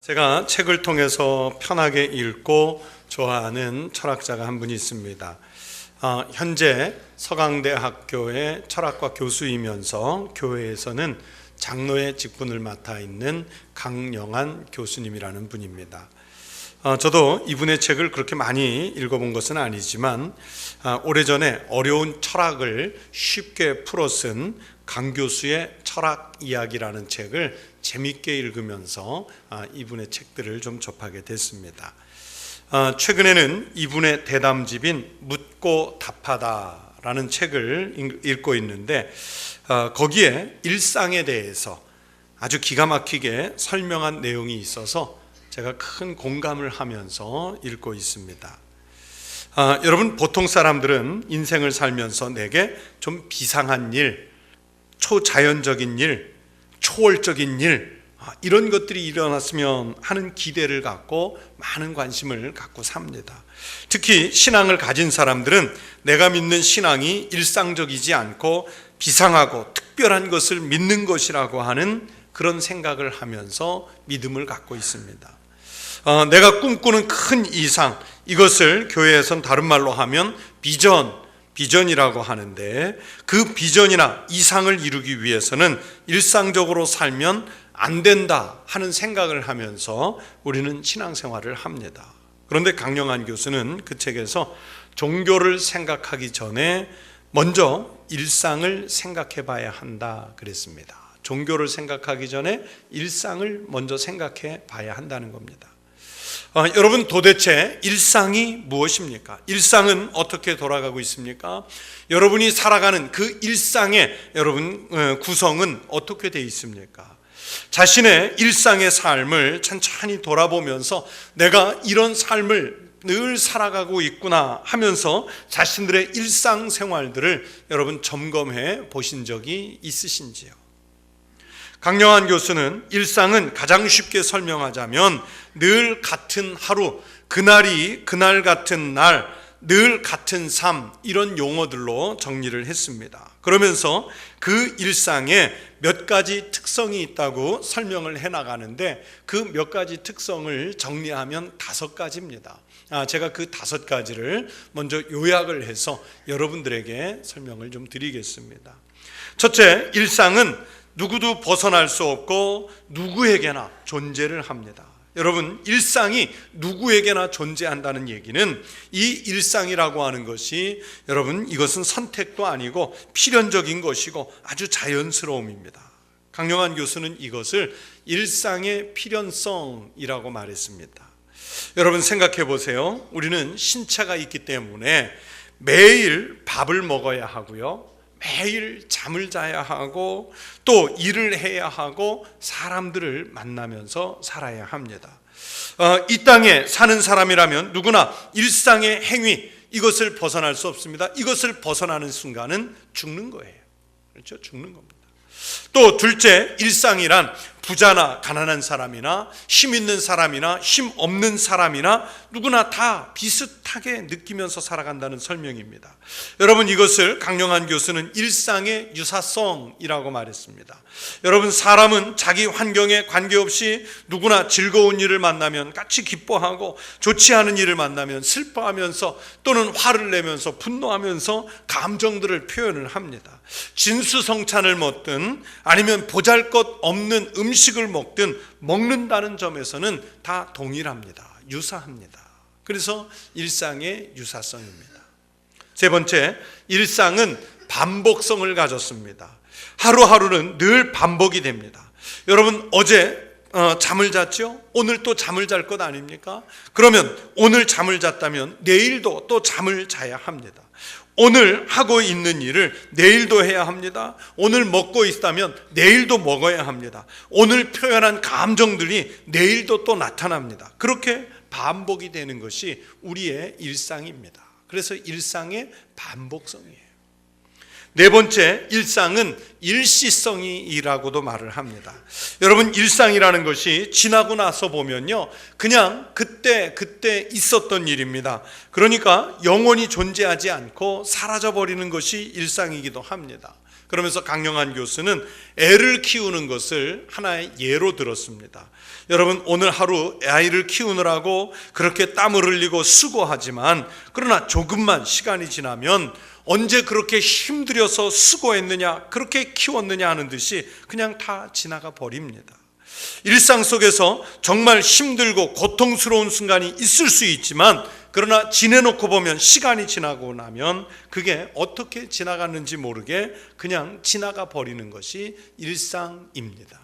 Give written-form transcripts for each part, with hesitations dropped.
제가 책을 통해서 편하게 읽고 좋아하는 철학자가 한 분이 있습니다. 현재 서강대학교의 철학과 교수이면서 교회에서는 장로의 직분을 맡아 있는 강영한 교수님이라는 분입니다. 저도 이분의 책을 그렇게 많이 읽어본 것은 아니지만 오래전에 어려운 철학을 쉽게 풀어 쓴 강 교수의 철학 이야기라는 책을 재밌게 읽으면서 이분의 책들을 좀 접하게 됐습니다. 최근에는 이분의 대담집인 묻고 답하다라는 책을 읽고 있는데 거기에 일상에 대해서 아주 기가 막히게 설명한 내용이 있어서 제가 큰 공감을 하면서 읽고 있습니다. 여러분, 보통 사람들은 인생을 살면서 내게 좀 비상한 일, 초자연적인 일, 초월적인 일, 이런 것들이 일어났으면 하는 기대를 갖고 많은 관심을 갖고 삽니다. 특히 신앙을 가진 사람들은 내가 믿는 신앙이 일상적이지 않고 비상하고 특별한 것을 믿는 것이라고 하는 그런 생각을 하면서 믿음을 갖고 있습니다. 내가 꿈꾸는 큰 이상, 이것을 교회에선 다른 말로 하면 비전이라고 하는데, 그 비전이나 이상을 이루기 위해서는 일상적으로 살면 안 된다 하는 생각을 하면서 우리는 신앙생활을 합니다. 그런데 강영한 교수는 그 책에서 종교를 생각하기 전에 먼저 일상을 생각해 봐야 한다 그랬습니다. 종교를 생각하기 전에 일상을 먼저 생각해 봐야 한다는 겁니다. 여러분, 도대체 일상이 무엇입니까? 일상은 어떻게 돌아가고 있습니까? 여러분이 살아가는 그 일상의 여러분 구성은 어떻게 되어 있습니까? 자신의 일상의 삶을 천천히 돌아보면서 내가 이런 삶을 늘 살아가고 있구나 하면서 자신들의 일상생활들을 여러분 점검해 보신 적이 있으신지요? 강영한 교수는 일상은 가장 쉽게 설명하자면 늘 같은 하루, 그날이 그날 같은 날, 늘 같은 삶, 이런 용어들로 정리를 했습니다. 그러면서 그 일상에 몇 가지 특성이 있다고 설명을 해나가는데 그 몇 가지 특성을 정리하면 5가지입니다. 제가 그 5가지를 먼저 요약을 해서 여러분들에게 설명을 좀 드리겠습니다. 첫째, 일상은 누구도 벗어날 수 없고 누구에게나 존재를 합니다. 여러분, 일상이 누구에게나 존재한다는 얘기는 이 일상이라고 하는 것이 여러분 이것은 선택도 아니고 필연적인 것이고 아주 자연스러움입니다. 강영한 교수는 이것을 일상의 필연성이라고 말했습니다. 여러분, 생각해 보세요. 우리는 신체가 있기 때문에 매일 밥을 먹어야 하고요, 매일 잠을 자야 하고 또 일을 해야 하고 사람들을 만나면서 살아야 합니다. 이 땅에 사는 사람이라면 누구나 일상의 행위, 이것을 벗어날 수 없습니다. 이것을 벗어나는 순간은 죽는 거예요. 그렇죠? 죽는 겁니다. 또 둘째, 일상이란 부자나 가난한 사람이나 힘 있는 사람이나 힘 없는 사람이나 누구나 다 비슷하게 느끼면서 살아간다는 설명입니다. 여러분, 이것을 강영한 교수는 일상의 유사성이라고 말했습니다. 여러분, 사람은 자기 환경에 관계없이 누구나 즐거운 일을 만나면 같이 기뻐하고 좋지 않은 일을 만나면 슬퍼하면서 또는 화를 내면서 분노하면서 감정들을 표현을 합니다. 진수성찬을 먹든 아니면 보잘것없는 음식을 먹든 먹는다는 점에서는 다 동일합니다. 유사합니다. 그래서 일상의 유사성입니다. 세 번째, 일상은 반복성을 가졌습니다. 하루하루는 늘 반복이 됩니다. 여러분, 어제 잠을 잤죠? 오늘 또 잠을 잘 것 아닙니까? 그러면 오늘 잠을 잤다면 내일도 또 잠을 자야 합니다. 오늘 하고 있는 일을 내일도 해야 합니다. 오늘 먹고 있다면 내일도 먹어야 합니다. 오늘 표현한 감정들이 내일도 또 나타납니다. 그렇게 반복이 되는 것이 우리의 일상입니다. 그래서 일상의 반복성이에요. 네 번째, 일상은 일시성이라고도 말을 합니다. 여러분, 일상이라는 것이 지나고 나서 보면요, 그냥 그때 있었던 일입니다. 그러니까 영원히 존재하지 않고 사라져버리는 것이 일상이기도 합니다. 그러면서 강영한 교수는 애를 키우는 것을 하나의 예로 들었습니다. 여러분, 오늘 하루 아이를 키우느라고 그렇게 땀을 흘리고 수고하지만, 그러나 조금만 시간이 지나면 언제 그렇게 힘들여서 수고했느냐, 그렇게 키웠느냐 하는 듯이 그냥 다 지나가 버립니다. 일상 속에서 정말 힘들고 고통스러운 순간이 있을 수 있지만, 그러나 지내놓고 보면, 시간이 지나고 나면 그게 어떻게 지나갔는지 모르게 그냥 지나가 버리는 것이 일상입니다.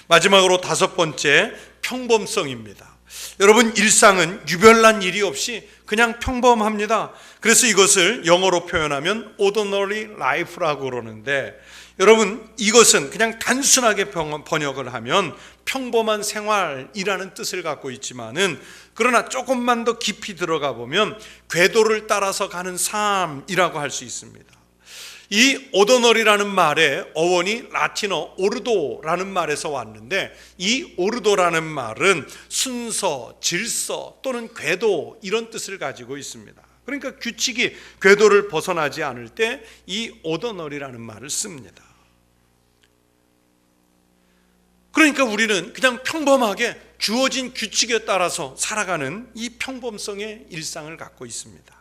마지막으로 5번째, 평범성입니다. 여러분, 일상은 유별난 일이 없이 그냥 평범합니다. 그래서 이것을 영어로 표현하면 ordinary life라고 그러는데, 여러분, 이것은 그냥 단순하게 번역을 하면 평범한 생활이라는 뜻을 갖고 있지만은, 그러나 조금만 더 깊이 들어가 보면 궤도를 따라서 가는 삶이라고 할 수 있습니다. 이 오더널이라는 말의 어원이 라틴어 오르도라는 말에서 왔는데, 이 오르도라는 말은 순서, 질서 또는 궤도, 이런 뜻을 가지고 있습니다. 그러니까 규칙이 궤도를 벗어나지 않을 때 이 오더널이라는 말을 씁니다. 그러니까 우리는 그냥 평범하게 주어진 규칙에 따라서 살아가는 이 평범성의 일상을 갖고 있습니다.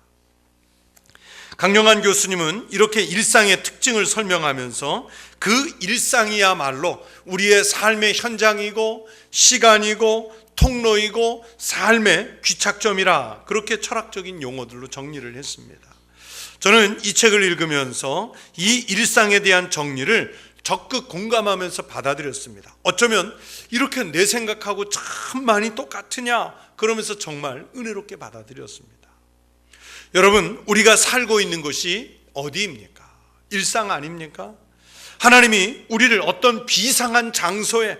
강영한 교수님은 이렇게 일상의 특징을 설명하면서 그 일상이야말로 우리의 삶의 현장이고 시간이고 통로이고 삶의 귀착점이라, 그렇게 철학적인 용어들로 정리를 했습니다. 저는 이 책을 읽으면서 이 일상에 대한 정리를 적극 공감하면서 받아들였습니다. 어쩌면 이렇게 내 생각하고 참 많이 똑같으냐, 그러면서 정말 은혜롭게 받아들였습니다. 여러분, 우리가 살고 있는 곳이 어디입니까? 일상 아닙니까? 하나님이 우리를 어떤 비상한 장소에,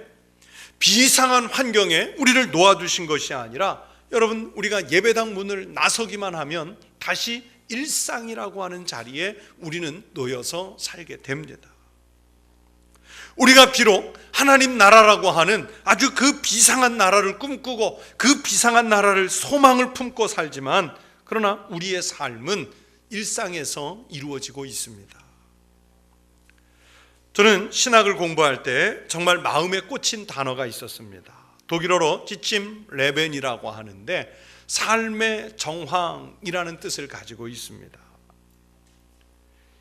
비상한 환경에 우리를 놓아두신 것이 아니라, 여러분, 우리가 예배당 문을 나서기만 하면 다시 일상이라고 하는 자리에 우리는 놓여서 살게 됩니다. 우리가 비록 하나님 나라라고 하는 아주 그 비상한 나라를 꿈꾸고 그 비상한 나라를 소망을 품고 살지만, 그러나 우리의 삶은 일상에서 이루어지고 있습니다. 저는 신학을 공부할 때 정말 마음에 꽂힌 단어가 있었습니다. 독일어로 지침 레벤이라고 하는데, 삶의 정황이라는 뜻을 가지고 있습니다.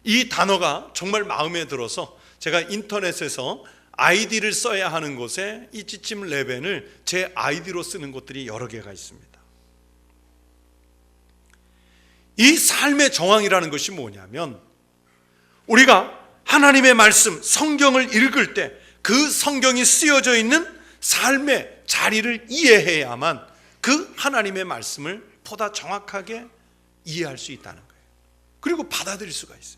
이 단어가 정말 마음에 들어서 제가 인터넷에서 아이디를 써야 하는 곳에 이 지침 레벤을 제 아이디로 쓰는 곳들이 여러 개가 있습니다. 이 삶의 정황이라는 것이 뭐냐면, 우리가 하나님의 말씀, 성경을 읽을 때 그 성경이 쓰여져 있는 삶의 자리를 이해해야만 그 하나님의 말씀을 보다 정확하게 이해할 수 있다는 거예요. 그리고 받아들일 수가 있어요.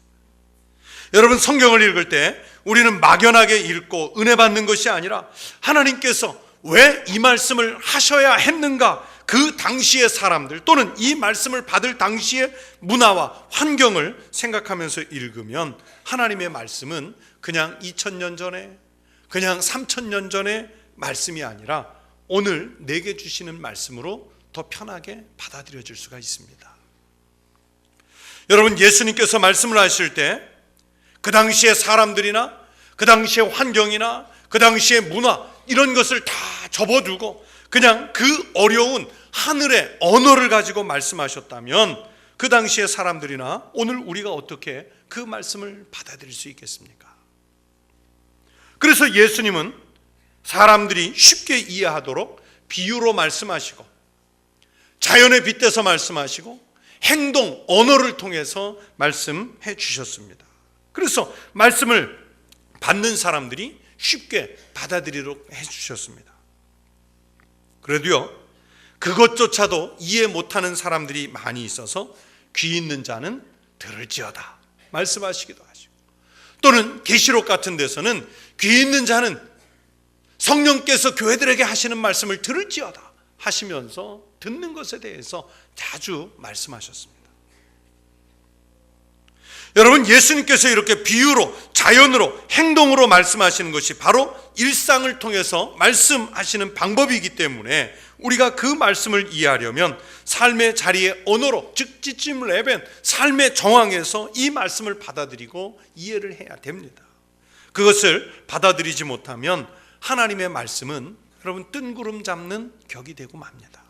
여러분, 성경을 읽을 때 우리는 막연하게 읽고 은혜 받는 것이 아니라, 하나님께서 왜 이 말씀을 하셔야 했는가, 그 당시의 사람들 또는 이 말씀을 받을 당시의 문화와 환경을 생각하면서 읽으면, 하나님의 말씀은 그냥 2000년 전에, 그냥 3000년 전의 말씀이 아니라 오늘 내게 주시는 말씀으로 더 편하게 받아들여질 수가 있습니다. 여러분, 예수님께서 말씀을 하실 때 그 당시의 사람들이나 그 당시의 환경이나 그 당시의 문화, 이런 것을 다 접어두고 그냥 그 어려운 하늘의 언어를 가지고 말씀하셨다면, 그 당시의 사람들이나 오늘 우리가 어떻게 그 말씀을 받아들일 수 있겠습니까? 그래서 예수님은 사람들이 쉽게 이해하도록 비유로 말씀하시고, 자연에 빗대서 말씀하시고, 행동, 언어를 통해서 말씀해 주셨습니다. 그래서 말씀을 받는 사람들이 쉽게 받아들이도록 해주셨습니다. 그래도요, 그것조차도 이해 못하는 사람들이 많이 있어서 귀 있는 자는 들을지어다 말씀하시기도 하시고, 또는 계시록 같은 데서는 귀 있는 자는 성령께서 교회들에게 하시는 말씀을 들을지어다 하시면서 듣는 것에 대해서 자주 말씀하셨습니다. 여러분, 예수님께서 이렇게 비유로, 자연으로, 행동으로 말씀하시는 것이 바로 일상을 통해서 말씀하시는 방법이기 때문에 우리가 그 말씀을 이해하려면 삶의 자리의 언어로, 즉 지침 레벤, 삶의 정황에서 이 말씀을 받아들이고 이해를 해야 됩니다. 그것을 받아들이지 못하면 하나님의 말씀은 여러분 뜬구름 잡는 격이 되고 맙니다.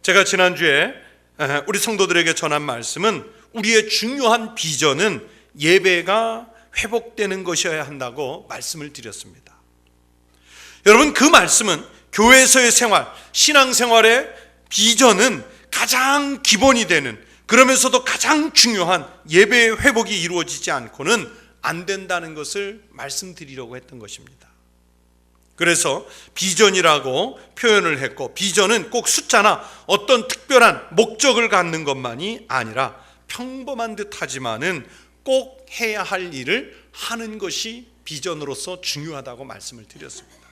제가 지난주에 우리 성도들에게 전한 말씀은 우리의 중요한 비전은 예배가 회복되는 것이어야 한다고 말씀을 드렸습니다. 여러분, 그 말씀은 교회에서의 생활, 신앙생활의 비전은 가장 기본이 되는, 그러면서도 가장 중요한 예배의 회복이 이루어지지 않고는 안 된다는 것을 말씀드리려고 했던 것입니다. 그래서 비전이라고 표현을 했고, 비전은 꼭 숫자나 어떤 특별한 목적을 갖는 것만이 아니라 평범한 듯 하지만은 꼭 해야 할 일을 하는 것이 비전으로서 중요하다고 말씀을 드렸습니다.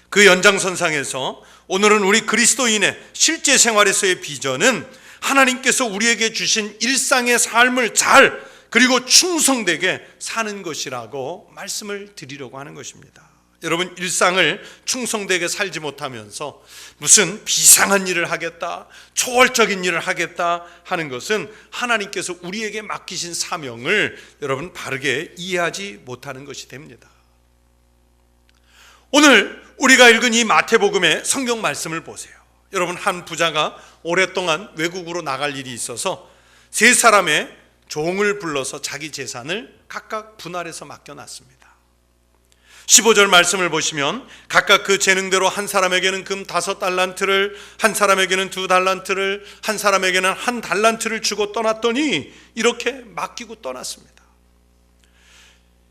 그 연장선상에서 오늘은 우리 그리스도인의 실제 생활에서의 비전은 하나님께서 우리에게 주신 일상의 삶을 잘, 그리고 충성되게 사는 것이라고 말씀을 드리려고 하는 것입니다. 여러분, 일상을 충성되게 살지 못하면서 무슨 비상한 일을 하겠다, 초월적인 일을 하겠다 하는 것은 하나님께서 우리에게 맡기신 사명을 여러분 바르게 이해하지 못하는 것이 됩니다. 오늘 우리가 읽은 이 마태복음의 성경 말씀을 보세요. 여러분, 한 부자가 오랫동안 외국으로 나갈 일이 있어서 세 사람의 종을 불러서 자기 재산을 각각 분할해서 맡겨놨습니다. 15절 말씀을 보시면 각각 그 재능대로 한 사람에게는 금 5달란트를, 한 사람에게는 2달란트를, 한 사람에게는 1달란트를 주고 떠났더니 이렇게 맡기고 떠났습니다.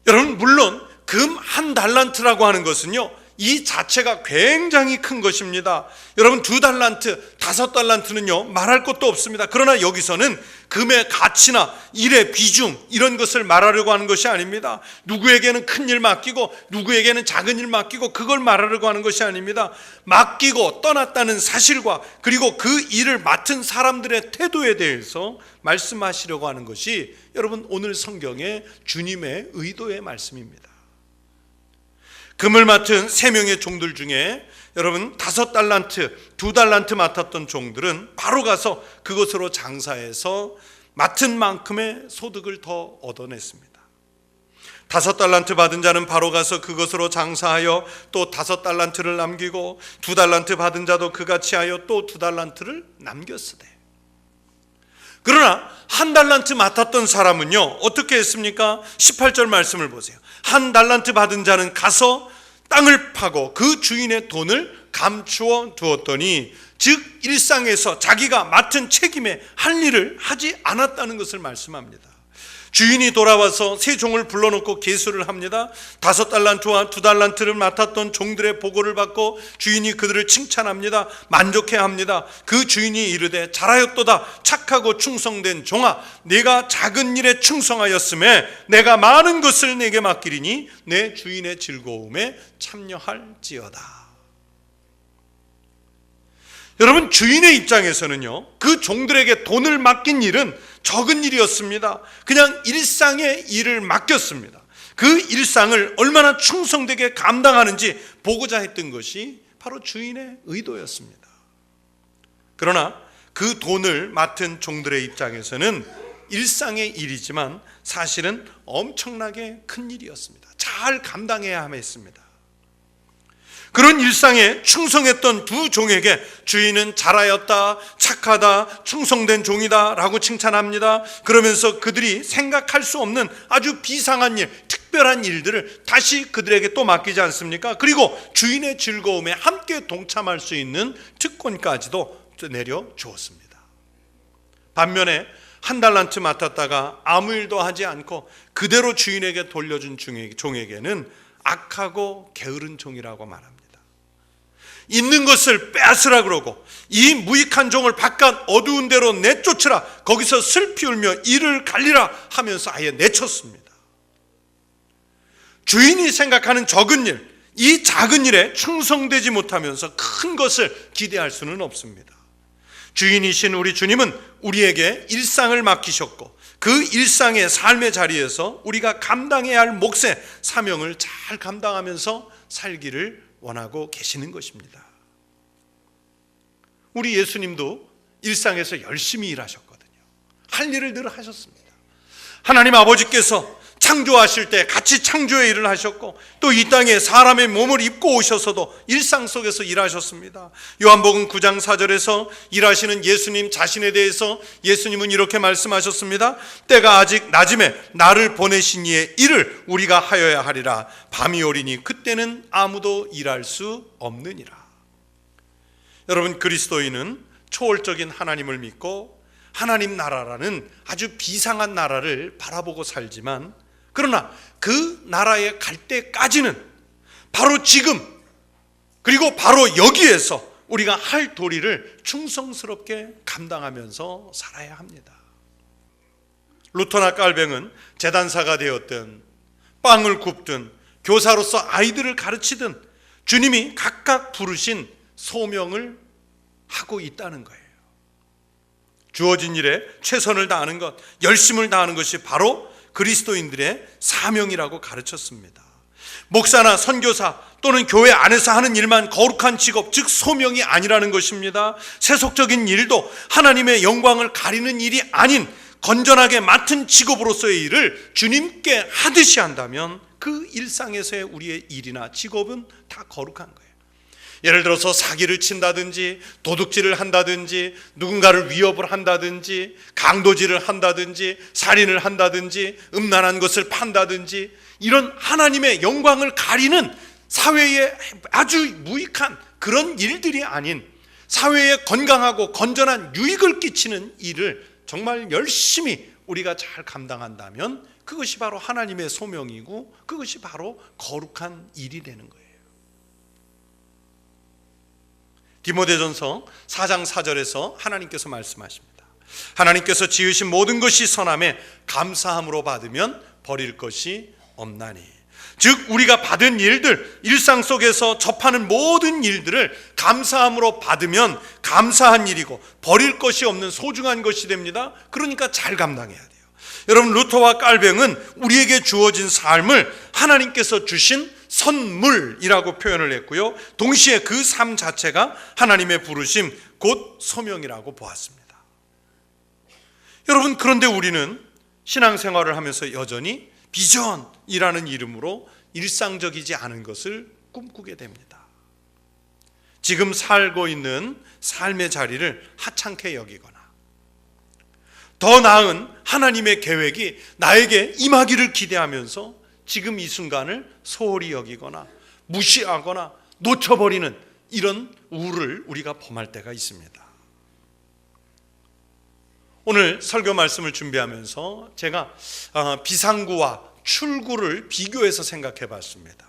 여러분, 물론 금 1달란트라고 하는 것은요, 이 자체가 굉장히 큰 것입니다. 여러분, 2달란트, 5달란트는요 말할 것도 없습니다. 그러나 여기서는 금의 가치나 일의 비중, 이런 것을 말하려고 하는 것이 아닙니다. 누구에게는 큰 일 맡기고 누구에게는 작은 일 맡기고 그걸 말하려고 하는 것이 아닙니다. 맡기고 떠났다는 사실과 그리고 그 일을 맡은 사람들의 태도에 대해서 말씀하시려고 하는 것이 여러분 오늘 성경의 주님의 의도의 말씀입니다. 금을 맡은 3명의 종들 중에 여러분 5달란트, 2달란트 맡았던 종들은 바로 가서 그것으로 장사해서 맡은 만큼의 소득을 더 얻어냈습니다. 5달란트 받은 자는 바로 가서 그것으로 장사하여 또 5달란트를 남기고 2달란트 받은 자도 그같이 하여 또 2달란트를 남겼으되. 그러나 1달란트 맡았던 사람은요 어떻게 했습니까? 18절 말씀을 보세요. 1달란트 받은 자는 가서 땅을 파고 그 주인의 돈을 감추어 두었더니, 즉 일상에서 자기가 맡은 책임에 할 일을 하지 않았다는 것을 말씀합니다. 주인이 돌아와서 세 종을 불러놓고 계수를 합니다. 5달란트와 2달란트를 맡았던 종들의 보고를 받고 주인이 그들을 칭찬합니다. 만족해합니다. 그 주인이 이르되 잘하였도다 착하고 충성된 종아, 네가 작은 일에 충성하였음에 내가 많은 것을 내게 맡기리니 내 주인의 즐거움에 참여할지어다. 여러분, 주인의 입장에서는요 그 종들에게 돈을 맡긴 일은 적은 일이었습니다. 그냥 일상의 일을 맡겼습니다. 그 일상을 얼마나 충성되게 감당하는지 보고자 했던 것이 바로 주인의 의도였습니다. 그러나 그 돈을 맡은 종들의 입장에서는 일상의 일이지만 사실은 엄청나게 큰 일이었습니다. 잘 감당해야 했습니다. 그런 일상에 충성했던 두 종에게 주인은 잘하였다, 착하다, 충성된 종이다 라고 칭찬합니다. 그러면서 그들이 생각할 수 없는 아주 비상한 일, 특별한 일들을 다시 그들에게 또 맡기지 않습니까? 그리고 주인의 즐거움에 함께 동참할 수 있는 특권까지도 내려주었습니다. 반면에 1달란트 맡았다가 아무 일도 하지 않고 그대로 주인에게 돌려준 종에게는 악하고 게으른 종이라고 말합니다. 있는 것을 빼앗으라 그러고 이 무익한 종을 바깥 어두운 데로 내쫓으라, 거기서 슬피 울며 이를 갈리라 하면서 아예 내쳤습니다. 주인이 생각하는 적은 일, 이 작은 일에 충성되지 못하면서 큰 것을 기대할 수는 없습니다. 주인이신 우리 주님은 우리에게 일상을 맡기셨고 그 일상의 삶의 자리에서 우리가 감당해야 할 몫의 사명을 잘 감당하면서 살기를 원하고 계시는 것입니다. 우리 예수님도 일상에서 열심히 일하셨거든요. 할 일을 늘 하셨습니다. 하나님 아버지께서 창조하실 때 같이 창조의 일을 하셨고 또 이 땅에 사람의 몸을 입고 오셔서도 일상 속에서 일하셨습니다. 요한복음 9장 4절에서 일하시는 예수님 자신에 대해서 예수님은 이렇게 말씀하셨습니다. 때가 아직 낮음에 나를 보내신 이의 일을 우리가 하여야 하리라. 밤이 오리니 그때는 아무도 일할 수 없느니라. 여러분, 그리스도인은 초월적인 하나님을 믿고 하나님 나라라는 아주 비상한 나라를 바라보고 살지만 그러나 그 나라에 갈 때까지는 바로 지금 그리고 바로 여기에서 우리가 할 도리를 충성스럽게 감당하면서 살아야 합니다. 루터나 깔뱅은 재단사가 되었든 빵을 굽든 교사로서 아이들을 가르치든 주님이 각각 부르신 소명을 하고 있다는 거예요. 주어진 일에 최선을 다하는 것, 열심을 다하는 것이 바로 그리스도인들의 사명이라고 가르쳤습니다. 목사나 선교사 또는 교회 안에서 하는 일만 거룩한 직업, 즉 소명이 아니라는 것입니다. 세속적인 일도 하나님의 영광을 가리는 일이 아닌 건전하게 맡은 직업으로서의 일을 주님께 하듯이 한다면 그 일상에서의 우리의 일이나 직업은 다 거룩한 거예요. 예를 들어서 사기를 친다든지 도둑질을 한다든지 누군가를 위협을 한다든지 강도질을 한다든지 살인을 한다든지 음란한 것을 판다든지 이런 하나님의 영광을 가리는 사회에 아주 무익한 그런 일들이 아닌 사회에 건강하고 건전한 유익을 끼치는 일을 정말 열심히 우리가 잘 감당한다면 그것이 바로 하나님의 소명이고 그것이 바로 거룩한 일이 되는 거예요. 디모데전서 4장 4절에서 하나님께서 말씀하십니다. 하나님께서 지으신 모든 것이 선함에 감사함으로 받으면 버릴 것이 없나니. 즉 우리가 받은 일들, 일상 속에서 접하는 모든 일들을 감사함으로 받으면 감사한 일이고 버릴 것이 없는 소중한 것이 됩니다. 그러니까 잘 감당해야 돼요. 여러분, 루터와 깔뱅은 우리에게 주어진 삶을 하나님께서 주신 선물이라고 표현을 했고요. 동시에 그 삶 자체가 하나님의 부르심, 곧 소명이라고 보았습니다. 여러분, 그런데 우리는 신앙생활을 하면서 여전히 비전이라는 이름으로 일상적이지 않은 것을 꿈꾸게 됩니다. 지금 살고 있는 삶의 자리를 하찮게 여기거나 더 나은 하나님의 계획이 나에게 임하기를 기대하면서 지금 이 순간을 소홀히 여기거나 무시하거나 놓쳐버리는 이런 우를 우리가 범할 때가 있습니다. 오늘 설교 말씀을 준비하면서 제가 비상구와 출구를 비교해서 생각해 봤습니다.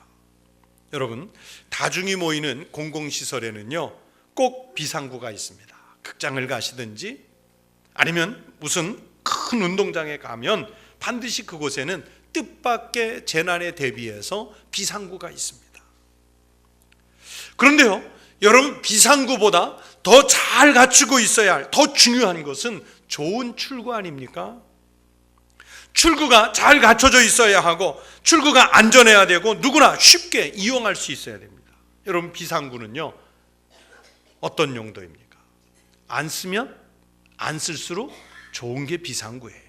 여러분, 다중이 모이는 공공시설에는요 꼭 비상구가 있습니다. 극장을 가시든지 아니면 무슨 큰 운동장에 가면 반드시 그곳에는 뜻밖의 재난에 대비해서 비상구가 있습니다. 그런데요, 여러분, 비상구보다 더 잘 갖추고 있어야 할 더 중요한 것은 좋은 출구 아닙니까? 출구가 잘 갖춰져 있어야 하고 출구가 안전해야 되고 누구나 쉽게 이용할 수 있어야 됩니다. 여러분, 비상구는요 어떤 용도입니까? 안 쓰면 안 쓸수록 좋은 게 비상구예요.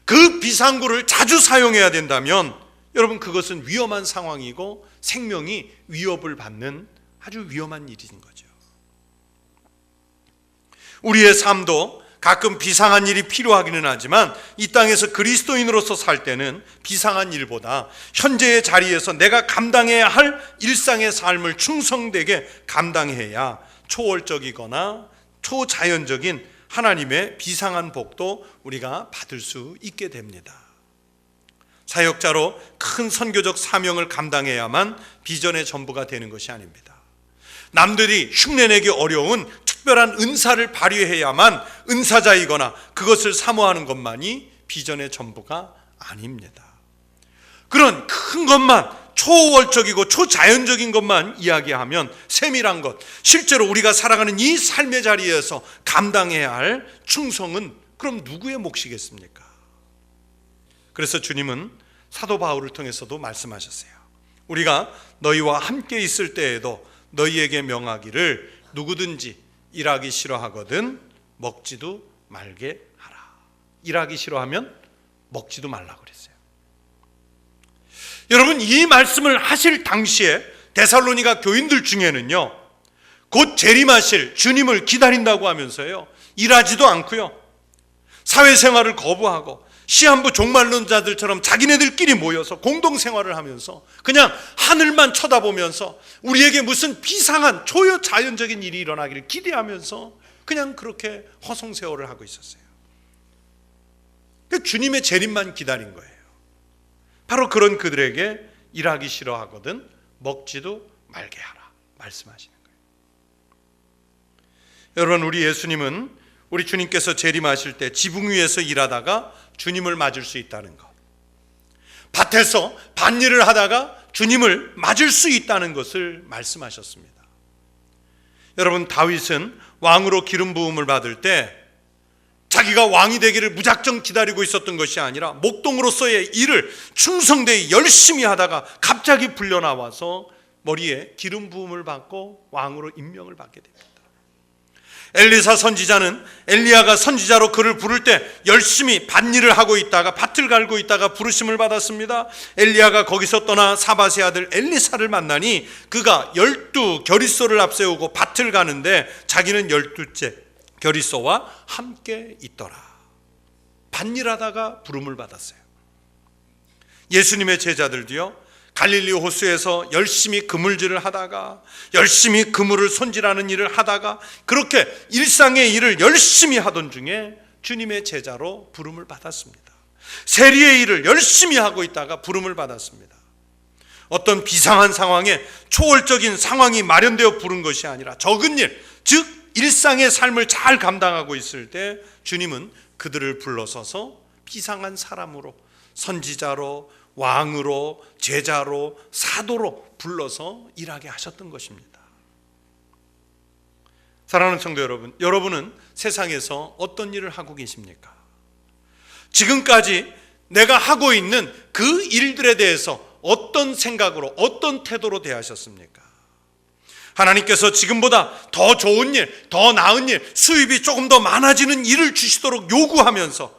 그 비상구를 자주 사용해야 된다면 여러분, 그것은 위험한 상황이고 생명이 위협을 받는 아주 위험한 일인 거죠. 우리의 삶도 가끔 비상한 일이 필요하기는 하지만 이 땅에서 그리스도인으로서 살 때는 비상한 일보다 현재의 자리에서 내가 감당해야 할 일상의 삶을 충성되게 감당해야 초월적이거나 초자연적인 하나님의 비상한 복도 우리가 받을 수 있게 됩니다. 사역자로 큰 선교적 사명을 감당해야만 비전의 전부가 되는 것이 아닙니다. 남들이 흉내내기 어려운 특별한 은사를 발휘해야만 은사자이거나 그것을 사모하는 것만이 비전의 전부가 아닙니다. 그런 큰 것만 초월적이고 초자연적인 것만 이야기하면 세밀한 것, 실제로 우리가 살아가는 이 삶의 자리에서 감당해야 할 충성은 그럼 누구의 몫이겠습니까? 그래서 주님은 사도 바울을 통해서도 말씀하셨어요. 우리가 너희와 함께 있을 때에도 너희에게 명하기를 누구든지 일하기 싫어하거든 먹지도 말게 하라. 일하기 싫어하면 먹지도 말라고 그랬어요. 여러분, 이 말씀을 하실 당시에 데살로니가 교인들 중에는요, 곧 재림하실 주님을 기다린다고 하면서요, 일하지도 않고요, 사회생활을 거부하고 시한부 종말론자들처럼 자기네들끼리 모여서 공동생활을 하면서 그냥 하늘만 쳐다보면서 우리에게 무슨 비상한 초자연적인 일이 일어나기를 기대하면서 그냥 그렇게 허송세월을 하고 있었어요. 주님의 재림만 기다린 거예요. 바로 그런 그들에게 일하기 싫어하거든 먹지도 말게 하라 말씀하시는 거예요. 여러분, 우리 예수님은 우리 주님께서 재림하실 때 지붕 위에서 일하다가 주님을 맞을 수 있다는 것, 밭에서 밭일을 하다가 주님을 맞을 수 있다는 것을 말씀하셨습니다. 여러분, 다윗은 왕으로 기름 부음을 받을 때 자기가 왕이 되기를 무작정 기다리고 있었던 것이 아니라 목동으로서의 일을 충성되이 열심히 하다가 갑자기 불려 나와서 머리에 기름 부음을 받고 왕으로 임명을 받게 됩니다. 엘리사 선지자는 엘리야가 선지자로 그를 부를 때 열심히 밭일을 하고 있다가 밭을 갈고 있다가 부르심을 받았습니다. 엘리야가 거기서 떠나 사밧의 아들 엘리사를 만나니 그가 12 겨리소를 앞세우고 밭을 가는데 자기는 12째 겨리소와 함께 있더라. 밭일하다가 부름을 받았어요. 예수님의 제자들도요, 갈릴리 호수에서 열심히 그물질을 하다가 열심히 그물을 손질하는 일을 하다가 그렇게 일상의 일을 열심히 하던 중에 주님의 제자로 부름을 받았습니다. 세리의 일을 열심히 하고 있다가 부름을 받았습니다. 어떤 비상한 상황에 초월적인 상황이 마련되어 부른 것이 아니라 적은 일, 즉 일상의 삶을 잘 감당하고 있을 때 주님은 그들을 불러서서 비상한 사람으로, 선지자로, 왕으로, 제자로, 사도로 불러서 일하게 하셨던 것입니다. 사랑하는 성도 여러분, 여러분은 세상에서 어떤 일을 하고 계십니까? 지금까지 내가 하고 있는 그 일들에 대해서 어떤 생각으로, 어떤 태도로 대하셨습니까? 하나님께서 지금보다 더 좋은 일, 더 나은 일, 수입이 조금 더 많아지는 일을 주시도록 요구하면서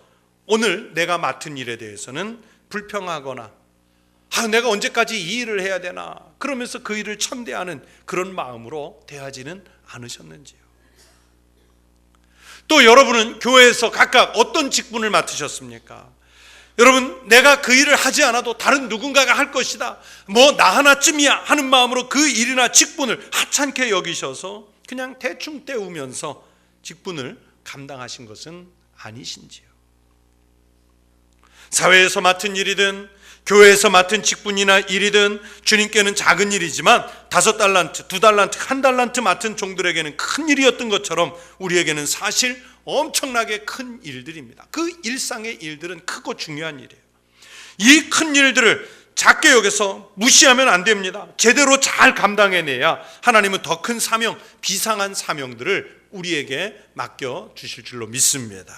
오늘 내가 맡은 일에 대해서는 불평하거나 내가 언제까지 이 일을 해야 되나 그러면서 그 일을 천대하는 그런 마음으로 대하지는 않으셨는지요? 또 여러분은 교회에서 각각 어떤 직분을 맡으셨습니까? 여러분, 내가 그 일을 하지 않아도 다른 누군가가 할 것이다, 나 하나쯤이야 하는 마음으로 그 일이나 직분을 하찮게 여기셔서 그냥 대충 때우면서 직분을 감당하신 것은 아니신지요? 사회에서 맡은 일이든 교회에서 맡은 직분이나 일이든 주님께는 작은 일이지만 5달란트, 2달란트, 1달란트 맡은 종들에게는 큰 일이었던 것처럼 우리에게는 사실 엄청나게 큰 일들입니다. 그 일상의 일들은 크고 중요한 일이에요. 이 큰 일들을 작게 여겨서 무시하면 안 됩니다. 제대로 잘 감당해내야 하나님은 더 큰 사명, 비상한 사명들을 우리에게 맡겨주실 줄로 믿습니다.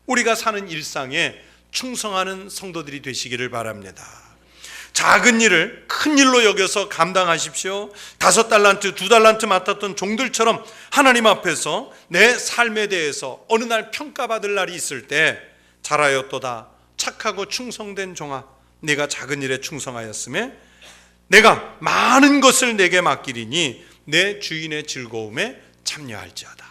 우리가 사는 일상에 충성하는 성도들이 되시기를 바랍니다. 작은 일을 큰 일로 여겨서 감당하십시오. 5달란트, 2달란트 맡았던 종들처럼 하나님 앞에서 내 삶에 대해서 어느 날 평가받을 날이 있을 때 잘하였도다 착하고 충성된 종아, 내가 작은 일에 충성하였음에 내가 많은 것을 내게 맡기리니 내 주인의 즐거움에 참여할지어다.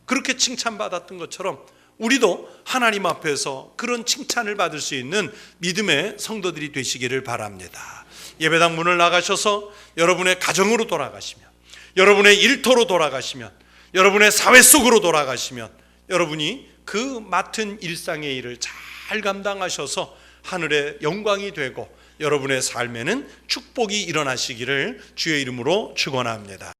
그렇게 칭찬받았던 것처럼 우리도 하나님 앞에서 그런 칭찬을 받을 수 있는 믿음의 성도들이 되시기를 바랍니다. 예배당 문을 나가셔서 여러분의 가정으로 돌아가시면, 여러분의 일터로 돌아가시면, 여러분의 사회 속으로 돌아가시면 여러분이 그 맡은 일상의 일을 잘 감당하셔서 하늘의 영광이 되고 여러분의 삶에는 축복이 일어나시기를 주의 이름으로 축원합니다.